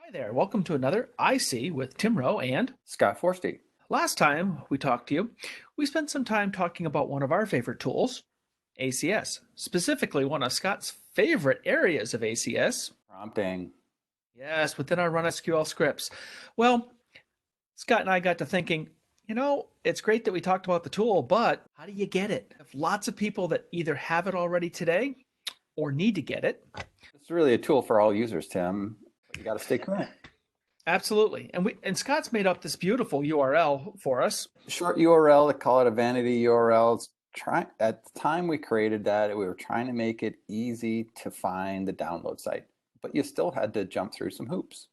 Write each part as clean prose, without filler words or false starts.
Hi there, welcome to another IC with Tim Rowe. And Scott Forsty. last time we talked to you, we spent some time talking about one of our favorite tools, ACS, specifically one of Scott's favorite areas of ACS. Prompting. Yes, within our Run SQL scripts. Well, Scott and I got to thinking, it's great that we talked about the tool, but how do you get it? If lots of people that either have it already today or need to get it. It's really a tool for all users, Tim, but you got to stay current. Absolutely. And Scott's made up this beautiful URL for us. Short URL, they call it a vanity URL. At the time we created that, we were trying to make it easy to find the download site, but you still had to jump through some hoops.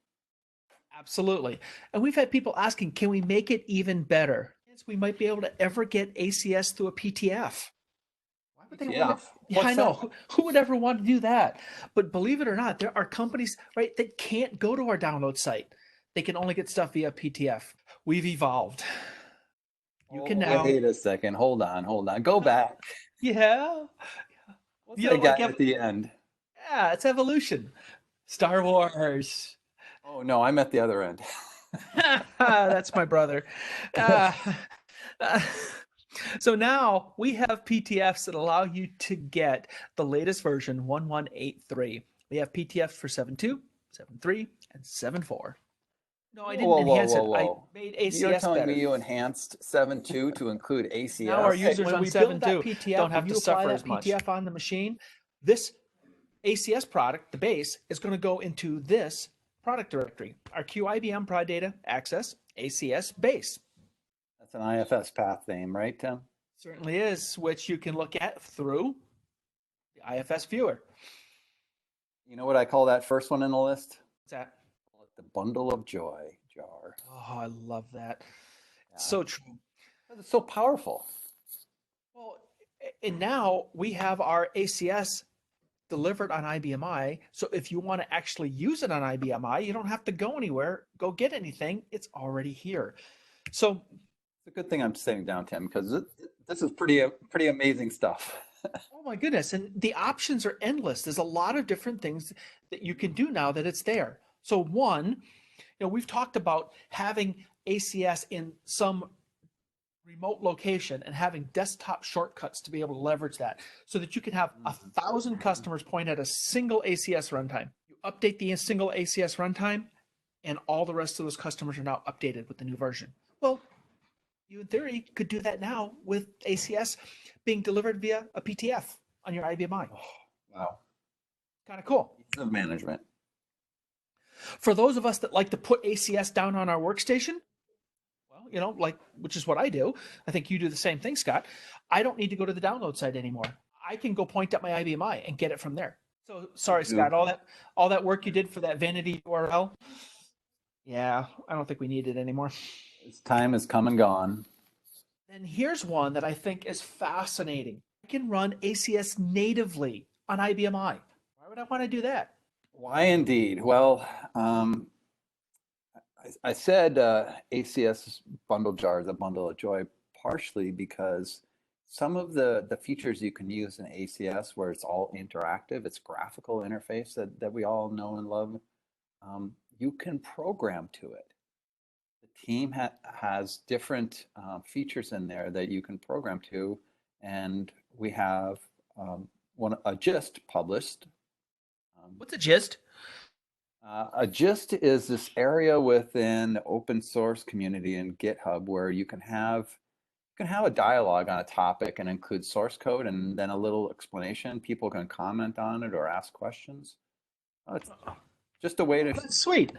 Absolutely. And we've had people asking, can we make it even better? Yes, we might be able to ever get ACS through a PTF. Why would they want to? Yeah, I know. Who would ever want to do that? But believe it or not, there are companies, right, that can't go to our download site. They can only get stuff via PTF. We've evolved. You can now. Wait a second. Hold on. Go back. Yeah. What's that guy at the end? Yeah, it's evolution. Star Wars. Oh, no, I'm at the other end. That's my brother. So now we have PTFs that allow you to get the latest version 1183. We have PTFs for 7.2, 7.3, and 7.4. No, I didn't enhance it. I made ACS You're telling better. me you enhanced 7.2 to include ACS? Now our users on 7.2 don't have to suffer as much. PTF on the machine, this ACS product, the base, is going to go into this product directory. Our IBM prod data access ACS base. That's an IFS path name, right, Tim? Certainly is, which you can look at through the IFS viewer. You know what I call that first one in the list? What's that? The bundle of joy jar. Oh, I love that. Yeah. So true. It's so powerful. Well, and now we have our ACS delivered on IBM I. So if you want to actually use it on IBM I, you don't have to go anywhere, go get anything. It's already here. So it's a good thing I'm sitting down, Tim, because this is pretty amazing stuff. Oh my goodness. And the options are endless. There's a lot of different things that you can do now that it's there. So one, we've talked about having ACS in some remote location and having desktop shortcuts to be able to leverage that so that you can have 1,000 customers point at a single ACS runtime. You update the single ACS runtime and all the rest of those customers are now updated with the new version. Well, you in theory could do that now with ACS being delivered via a PTF on your IBM I. Oh, wow. Kind of cool. Ease of management. For those of us that like to put ACS down on our workstation, well, which is what I do. I think you do the same thing, Scott. I don't need to go to the download site anymore. I can go point at my IBM I and get it from there. So sorry, Scott, all that work you did for that vanity URL. Yeah, I don't think we need it anymore. Its time has come and gone. Then here's one that I think is fascinating. I can run ACS natively on IBM I. Why would I want to do that? Why indeed? Well, I said ACS bundle jar is a bundle of joy partially because some of the features you can use in ACS where it's all interactive, it's graphical interface that we all know and love, you can program to it. The team has different features in there that you can program to, and we have a gist published. What's a gist? A gist is this area within the open source community in GitHub where you can have a dialogue on a topic and include source code and then a little explanation. People can comment on it or ask questions. It's just a way to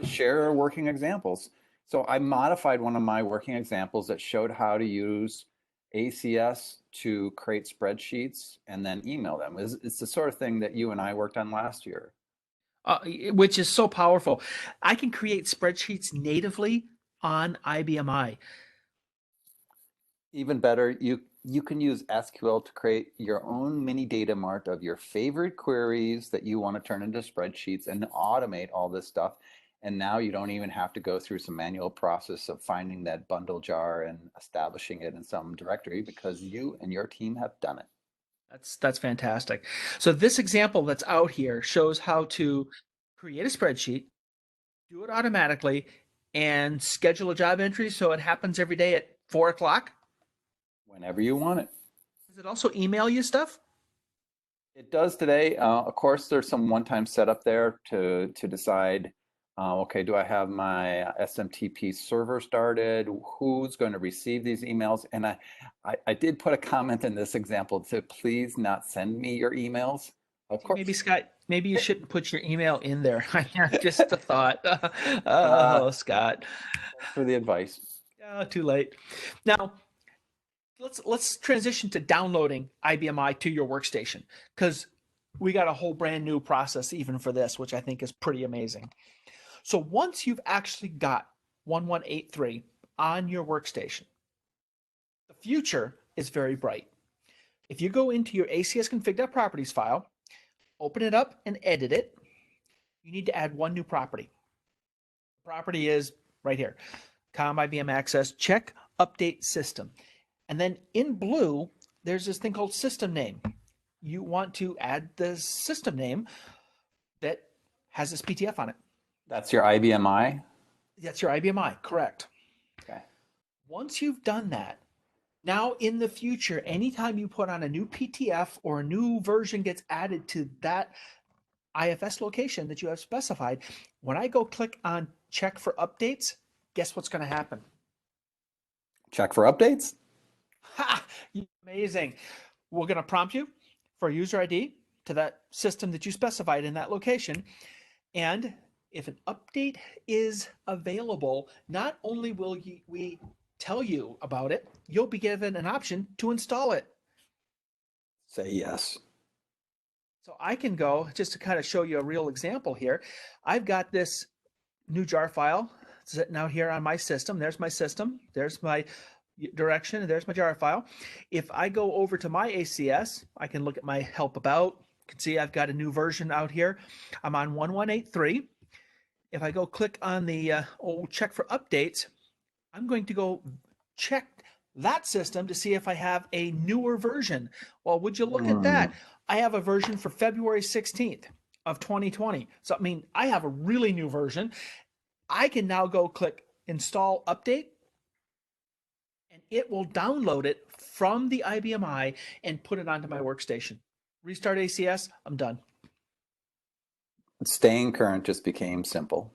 share working examples. So I modified one of my working examples that showed how to use ACS to create spreadsheets and then email them. It's the sort of thing that you and I worked on last year. Which is so powerful. I can create spreadsheets natively on IBM I. Even better, you can use SQL to create your own mini data mart of your favorite queries that you want to turn into spreadsheets and automate all this stuff. And now you don't even have to go through some manual process of finding that bundle jar and establishing it in some directory because you and your team have done it. That's fantastic. So this example that's out here shows how to create a spreadsheet, do it automatically, and schedule a job entry so it happens every day at 4 o'clock? Whenever you want it. Does it also email you stuff? It does today. Of course, there's some one-time setup there to decide, okay, do I have my SMTP server started? Who's going to receive these emails? And I did put a comment in this example to please not send me your emails. Of Maybe course, Scott, maybe you shouldn't put your email in there. Just a thought. uh, Oh, Scott. thanks for the advice. Too late. Now, let's transition to downloading IBM I to your workstation, because we got a whole brand new process even for this, which I think is pretty amazing. So once you've actually got 1183 on your workstation, the future is very bright. If you go into your ACS config.properties file, open it up and edit it, you need to add one new property. The property is right here, com IBM access check update system. And then in blue, there's this thing called system name. You want to add the system name that has this PTF on it. That's your IBM I? That's your IBM I, correct. Okay. Once you've done that, now in the future, anytime you put on a new PTF or a new version gets added to that IFS location that you have specified, when I go click on check for updates, guess what's going to happen? Check for updates? Ha! Amazing. We're going to prompt you for a user ID to that system that you specified in that location. And if an update is available, not only will we tell you about it, you'll be given an option to install it. Say yes. So I can go, just to kind of show you a real example here, I've got this new jar file sitting out here on my system. There's my system. There's my direction. And there's my jar file. If I go over to my ACS, I can look at my help about. You can see I've got a new version out here. I'm on 1183. If I go click on the check for updates, I'm going to go check that system to see if I have a newer version. Well, would you look at that? I have a version for February 16th of 2020. So, I mean, I have a really new version. I can now go click install update, and it will download it from the IBM I and put it onto my workstation. Restart ACS, I'm done. Staying current just became simple.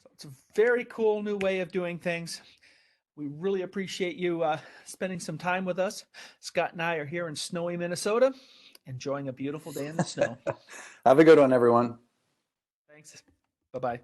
So it's a very cool new way of doing things. We really appreciate you spending some time with us. Scott and I are here in snowy Minnesota, enjoying a beautiful day in the snow. Have a good one, everyone. Thanks. Bye-bye.